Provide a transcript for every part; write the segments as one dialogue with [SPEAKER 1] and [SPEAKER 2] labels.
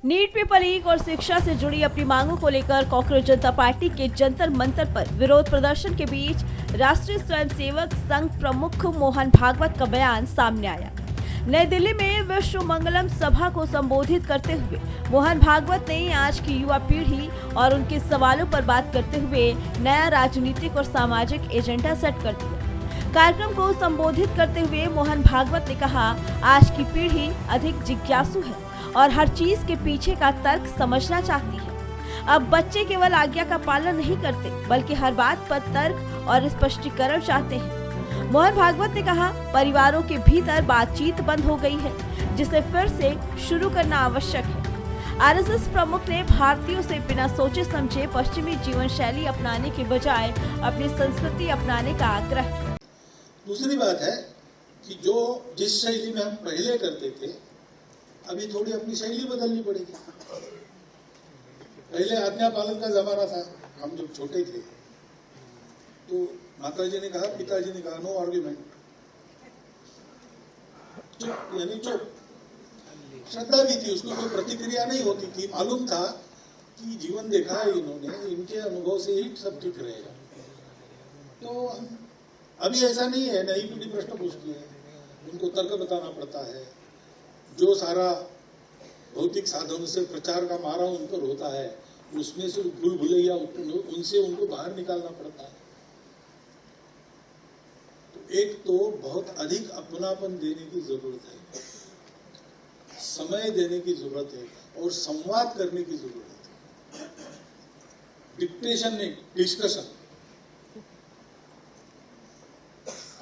[SPEAKER 1] NEET paper leak और शिक्षा से जुड़ी अपनी मांगों को लेकर कांग्रेस जनता पार्टी के जंतर मंतर पर विरोध प्रदर्शन के बीच राष्ट्रीय स्वयंसेवक संघ प्रमुख मोहन भागवत का बयान सामने आया। नई दिल्ली में विश्व मंगलम सभा को संबोधित करते हुए मोहन भागवत ने आज की युवा पीढ़ी और उनके सवालों पर बात करते हुए नया राजनीतिक और सामाजिक एजेंडा सेट कर दिया। कार्यक्रम को संबोधित करते हुए मोहन भागवत ने कहा, आज की पीढ़ी अधिक जिज्ञासु है और हर चीज के पीछे का तर्क समझना चाहती है। अब बच्चे केवल आज्ञा का पालन नहीं करते बल्कि हर बात पर तर्क और स्पष्टीकरण चाहते हैं। मोहन भागवत ने कहा, परिवारों के भीतर बातचीत बंद हो गई है, जिसे फिर से शुरू करना आवश्यक है। आरएसएस प्रमुख ने भारतीयों से बिना सोचे समझे पश्चिमी जीवन शैली अपनाने के बजाय अपनी संस्कृति अपनाने का आग्रह किया।
[SPEAKER 2] दूसरी बात है कि जो जिस शैली में हम पहले करते थे, अभी थोड़ी अपनी शैली बदलनी पड़ेगी। पहले आज्ञा पालन का जमाना था, हम जब छोटे थे तो माताजी ने कहा, पिताजी ने कहा, नो आर्ग्यूमेंट, चुप यानी चुप। श्रद्धा भी थी, उसको कोई प्रतिक्रिया नहीं होती थी। मालूम था कि जीवन देखा है इन्होंने, इनके अनुभव से ही सब ठीक रहेगा। तो अभी ऐसा नहीं है, नई पीढ़ी प्रश्न पूछती है, उनको तर्क बताना पड़ता है। जो सारा भौतिक साधनों से प्रचार का मारा उन पर होता है, उसमें से भूल भुलैया उनसे उनको बाहर निकालना पड़ता है। तो एक तो बहुत अधिक अपनापन देने की जरूरत है, समय देने की जरूरत है और संवाद करने की जरूरत है। डिक्टेशन नहीं, डिस्कशन,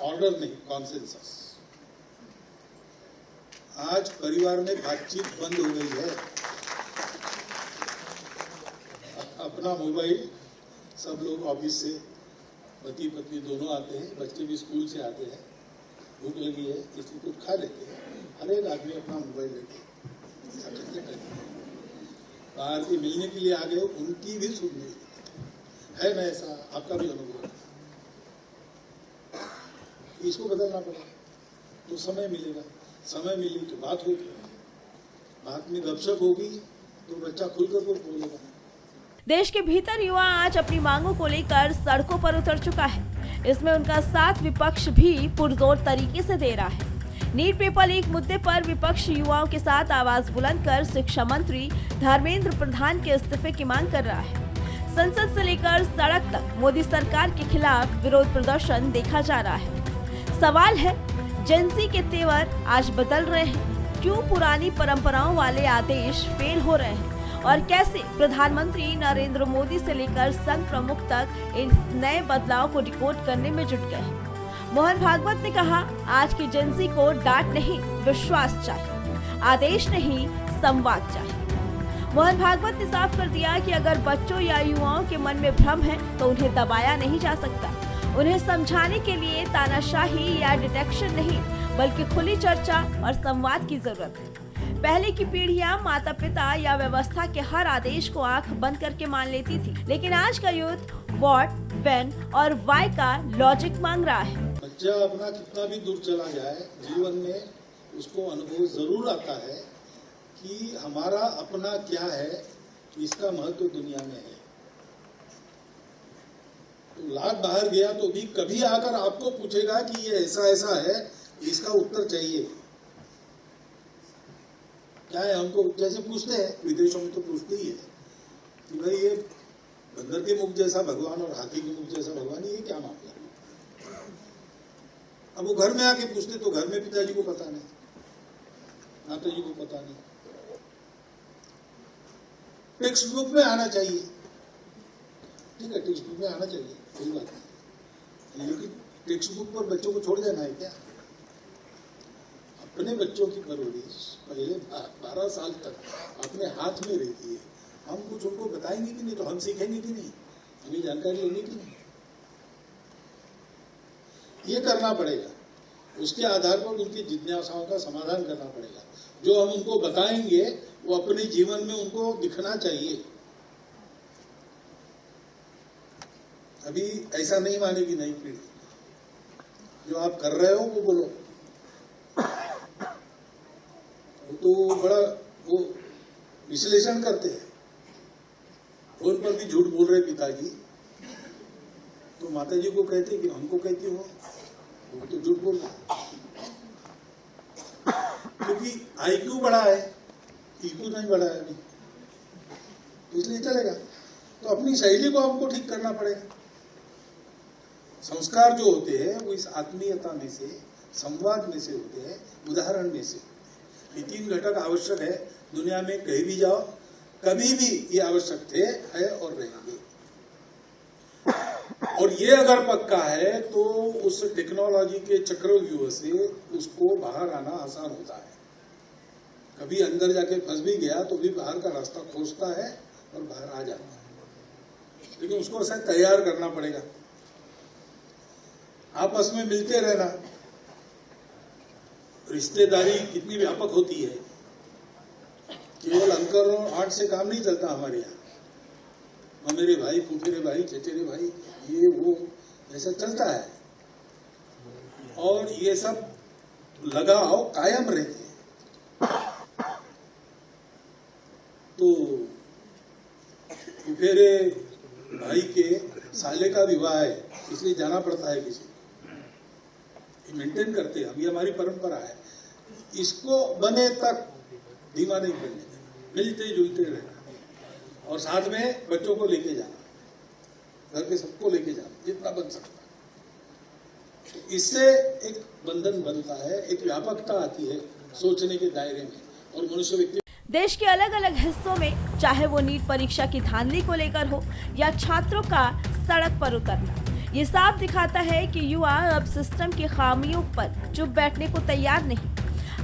[SPEAKER 2] ऑर्डर नहीं, कॉन्सेंसस। आज परिवार में बातचीत बंद हो गई है। अपना मोबाइल, सब लोग ऑफिस से पति पत्नी दोनों आते हैं, बच्चे भी स्कूल से आते हैं, भूख लगी है इसलिए कुछ खा लेते हैं। हर एक आदमी अपना मोबाइल लेके बाहर से मिलने के लिए आ गए, उनकी भी सुननी है ना। ऐसा आपका भी अनुभव है। इसको बदलना पड़ेगा तो समय मिलेगा। समय मिली तो बात होगी, बात में गपशप होगी तो बच्चा खुलकर को बोलेगा।
[SPEAKER 1] देश के भीतर युवा आज अपनी मांगों को लेकर सड़कों पर उतर चुका है। इसमें उनका साथ विपक्ष भी पुरजोर तरीके से दे रहा है। नीट पेपर लीक मुद्दे पर विपक्ष युवाओं के साथ आवाज बुलंद कर शिक्षा मंत्री धर्मेंद्र प्रधान के इस्तीफे की मांग कर रहा है। संसद से लेकर सड़क तक मोदी सरकार के खिलाफ विरोध प्रदर्शन देखा जा रहा है। सवाल है, जेनजी के तेवर आज बदल रहे हैं, क्यों पुरानी परंपराओं वाले आदेश फेल हो रहे हैं और कैसे प्रधानमंत्री नरेंद्र मोदी से लेकर संघ प्रमुख तक इन नए बदलाव को डिकोड करने में जुट गए हैं। मोहन भागवत ने कहा, आज की जेनजी को डांट नहीं विश्वास चाहिए, आदेश नहीं संवाद चाहिए। मोहन भागवत ने साफ कर दिया कि अगर बच्चों या युवाओं के मन में भ्रम है तो उन्हें दबाया नहीं जा सकता। उन्हें समझाने के लिए तानाशाही या डिटेक्शन नहीं बल्कि खुली चर्चा और संवाद की जरूरत है। पहले की पीढ़ियां माता पिता या व्यवस्था के हर आदेश को आंख बंद करके मान लेती थी, लेकिन आज का युद्ध व्हाट, व्हेन और व्हाई का लॉजिक मांग रहा है।
[SPEAKER 2] बच्चा अपना कितना भी दूर चला जाए, जीवन में उसको अनुभव जरूर आता है कि हमारा अपना क्या है, इसका महत्व दुनिया में है। तो लाख बाहर गया तो भी कभी आकर आपको पूछेगा कि ये ऐसा ऐसा है, इसका उत्तर चाहिए। क्या है, हमको जैसे पूछते हैं, विदेशों में तो पूछते ही है कि भाई ये बंदर के मुख जैसा भगवान और हाथी के मुख जैसा भगवान, ये क्या मामला है। अब वो घर में आके पूछते तो घर में पिताजी को पता नहीं, माताजी को पता नहीं। टेक्स्ट बुक में आना चाहिए, ठीक है, टेक्स्ट बुक में आना चाहिए, कोई बात नहीं, लेकिन टेक्स्ट बुक पर बच्चों को छोड़ देना है क्या? अपने बच्चों की परवरिश पहले 12 साल तक अपने हाथ में रहती है। हम कुछ उनको बताएंगे कि नहीं तो हम सीखेंगे कि नहीं, हमें जानकारी लेंगे कि नहीं, ये करना पड़ेगा। उसके आधार पर उनकी जिज्ञासाओं का समाधान करना पड़ेगा। जो हम उनको बताएंगे वो अपने जीवन में उनको दिखना चाहिए। अभी ऐसा नहीं मानेगी नई पीढ़ी, जो आप कर रहे हो वो बोलो, तो बड़ा वो विश्लेषण करते हैं। फोन पर भी झूठ बोल रहे पिताजी, तो माताजी को कहते कि हमको कहती हो, वो तो झूठ बोल रहे, क्योंकि IQ बढ़ा है, EQ नहीं बढ़ा है अभी, इसलिए चलेगा। तो अपनी शैली को हमको ठीक करना पड़ेगा। संस्कार जो होते हैं वो इस आत्मीयता में से, संवाद में से होते हैं, उदाहरण में से। ये 3 घटक आवश्यक है। दुनिया में कहीं भी जाओ, कभी भी ये आवश्यक थे, है और रहेंगे। और ये अगर पक्का है तो उस टेक्नोलॉजी के चक्रव्यूह से उसको बाहर आना आसान होता है। कभी अंदर जाके फंस भी गया तो भी बाहर का रास्ता खोजता है और बाहर आ जाता है। लेकिन उसको ऐसा तैयार करना पड़ेगा। आपस में मिलते रहना। रिश्तेदारी कितनी व्यापक होती है, केवल अंकल और आंट से काम नहीं चलता हमारे यहाँ। मेरे भाई, फूफेरे भाई, चचेरे भाई, ये वो ऐसा चलता है। और ये सब लगाव कायम रहते हैं। तो फूफेरे भाई के साले का विवाह है, इसलिए जाना पड़ता है किसी, मेंटेन करते हैं। अभी हमारी परंपरा है। इसको बने तक धीमा नहीं पड़ने, मिलते जुलते रहना और साथ में बच्चों को लेके जाना, घर के सबको लेके जाना जितना बन सकता है। तो इससे एक बंधन बनता है, एक व्यापकता आती है सोचने के दायरे में। और मनुष्य व्यक्ति
[SPEAKER 1] देश के अलग अलग हिस्सों में, चाहे वो नीट परीक्षा की धांधली को लेकर हो या छात्रों का सड़क पर उतरना, ये साफ दिखाता है कि युवा अब सिस्टम की खामियों पर चुप बैठने को तैयार नहीं।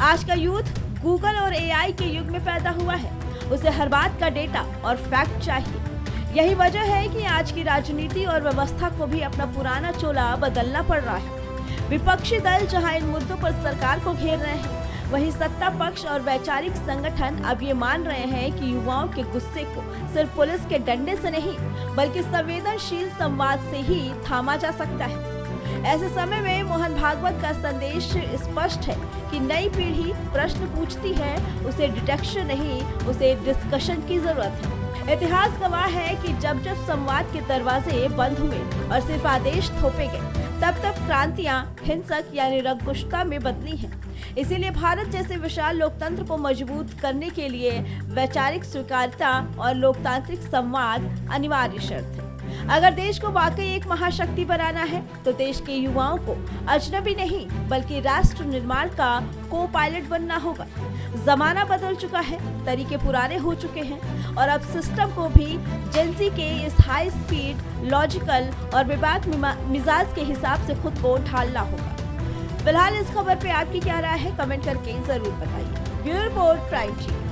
[SPEAKER 1] आज का यूथ गूगल और AI के युग में पैदा हुआ है। उसे हर बात का डेटा और फैक्ट चाहिए। यही वजह है कि आज की राजनीति और व्यवस्था को भी अपना पुराना चोला बदलना पड़ रहा है। विपक्षी दल जहां इन मुद्दों पर सरकार को घेर रहे हैं, वहीं सत्ता पक्ष और वैचारिक संगठन अब ये मान रहे हैं कि युवाओं के गुस्से को सिर्फ पुलिस के डंडे से नहीं, बल्कि संवेदनशील संवाद से ही थामा जा सकता है। ऐसे समय में मोहन भागवत का संदेश स्पष्ट है कि नई पीढ़ी प्रश्न पूछती है, उसे डिटेक्शन नहीं, उसे डिस्कशन की जरूरत है। इतिहास गवाह है कि जब जब संवाद के दरवाजे बंद हुए और सिर्फ आदेश थोपे गए, तब तब क्रांतियां हिंसक यानी रंगकुशता में बदली हैं। इसीलिए भारत जैसे विशाल लोकतंत्र को मजबूत करने के लिए वैचारिक स्वीकार्यता और लोकतांत्रिक संवाद अनिवार्य शर्त है। अगर देश को वाकई एक महाशक्ति बनाना है तो देश के युवाओं को अजनबी नहीं बल्कि राष्ट्र निर्माण का को पायलट बनना होगा। जमाना बदल चुका है, तरीके पुराने हो चुके हैं और अब सिस्टम को भी जेंजी के इस हाई स्पीड, लॉजिकल और बेबाक मिजाज के हिसाब से खुद को ढालना होगा। फिलहाल इस खबर पे आपकी क्या राय है, कमेंट करके जरूर बताइए। Bureau report, prime TV.